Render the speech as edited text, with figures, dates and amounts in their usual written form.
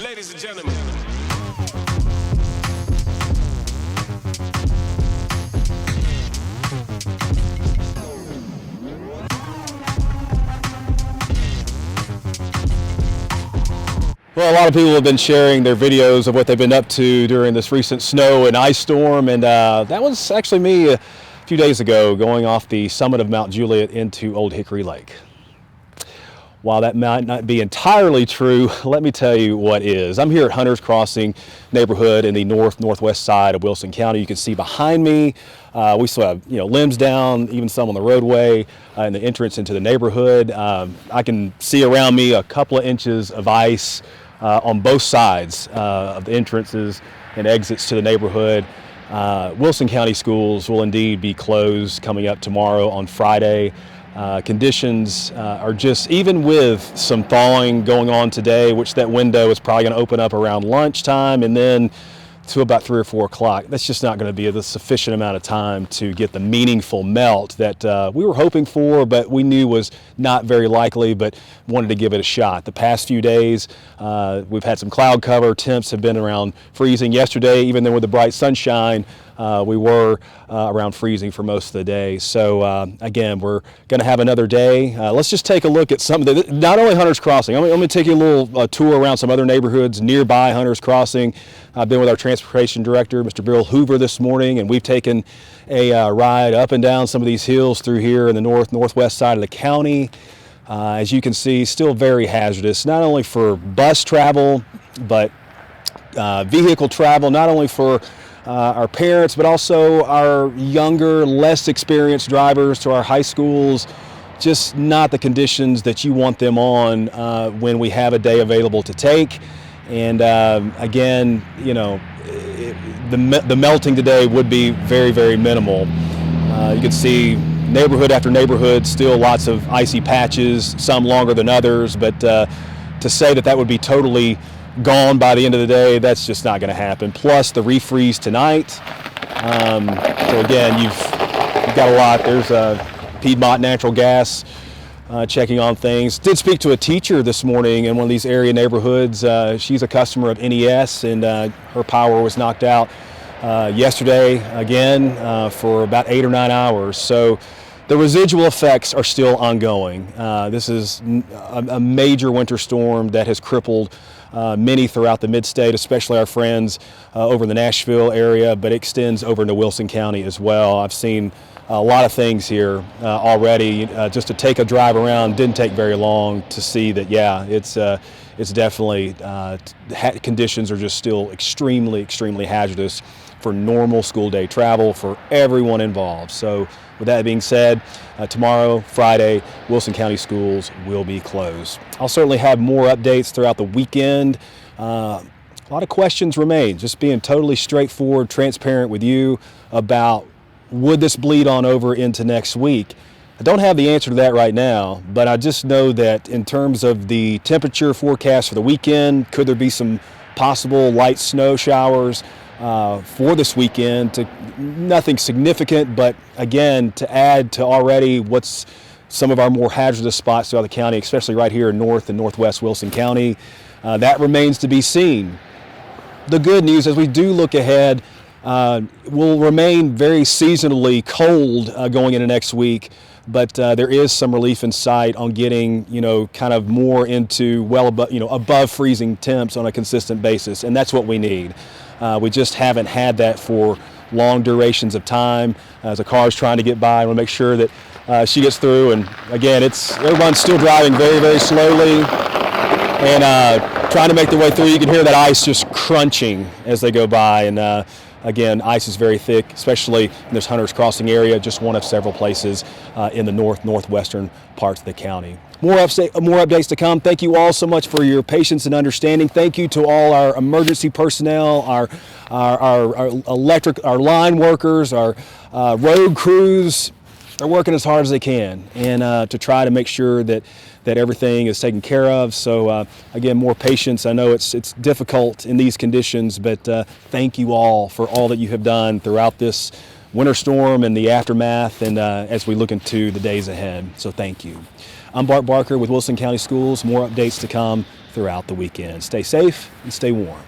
Ladies and gentlemen. Well, a lot of people have been sharing their videos of what they've been up to during this recent snow and ice storm, and that was actually me a few days ago going off the summit of Mount Juliet into Old Hickory Lake. While that might not be entirely true, let me tell you what is. I'm here at Hunters Crossing neighborhood in the northwest side of Wilson County. You can see behind me, we still have limbs down, even some on the roadway and the entrance into the neighborhood. I can see around me a couple of inches of ice on both sides of the entrances and exits to the neighborhood. Wilson County schools will indeed be closed coming up tomorrow on Friday. Conditions are just, even with some thawing going on today, which that window is probably going to open up around lunchtime and then to about 3 or 4 o'clock. That's just not going to be the sufficient amount of time to get the meaningful melt that we were hoping for, but we knew was not very likely, but wanted to give it a shot. The past few days, we've had some cloud cover. Temps have been around freezing. Yesterday, even though with the bright sunshine, we were around freezing for most of the day. So again, we're going to have another day. Let's just take a look at some of the, not only Hunters Crossing. I'm going to take you a little tour around some other neighborhoods nearby Hunters Crossing. I've been with our transportation director, Mr. Bill Hoover, this morning, and we've taken a ride up and down some of these hills through here in the northwest side of the county. As you can see, still very hazardous, not only for bus travel, but vehicle travel, not only for our parents, but also our younger, less experienced drivers to our high schools. Just not the conditions that you want them on when we have a day available to take. And again, the melting today would be very, very minimal. You can see neighborhood after neighborhood, still lots of icy patches, some longer than others, but to say that would be totally gone by the end of the day, that's just not going to happen. Plus the refreeze tonight. So again, you've got a lot. There's Piedmont Natural Gas checking on things. Did speak to a teacher this morning in one of these area neighborhoods. She's a customer of NES, and her power was knocked out yesterday again for about 8 or 9 hours. So the residual effects are still ongoing. This is a major winter storm that has crippled many throughout the mid-state, especially our friends over in the Nashville area, but it extends over into Wilson County as well. I've seen a lot of things here already. Just to take a drive around didn't take very long to see that, yeah, it's definitely, conditions are just still extremely, extremely hazardous for normal school day travel for everyone involved. So with that being said, tomorrow, Friday, Wilson County schools will be closed. I'll certainly have more updates throughout the weekend. A lot of questions remain, just being totally straightforward, transparent with you about would this bleed on over into next week. I don't have the answer to that right now, but I just know that in terms of the temperature forecast for the weekend, could there be some possible light snow showers for this weekend? Nothing significant, but again, to add to already what's some of our more hazardous spots throughout the county, especially right here in north and northwest Wilson County, that remains to be seen. The good news as we do look ahead, will remain very seasonally cold going into next week, but there is some relief in sight on getting, kind of more into well above, above freezing temps on a consistent basis, and that's what we need. We just haven't had that for long durations of time. As a car's trying to get by, I want to make sure that she gets through. And again, everyone's still driving very, very slowly and trying to make their way through. You can hear that ice just crunching as they go by. And again, ice is very thick, especially in this Hunters Crossing area, just one of several places in the northwestern parts of the county. More updates to come. Thank you all so much for your patience and understanding. Thank you to all our emergency personnel, our line workers, our road crews. They're working as hard as they can and to try to make sure that everything is taken care of. So again, more patience. I know it's difficult in these conditions, but thank you all for all that you have done throughout this winter storm and the aftermath, and as we look into the days ahead. So thank you. I'm Bart Barker with Wilson County Schools. More updates to come. throughout the weekend. Stay safe and stay warm.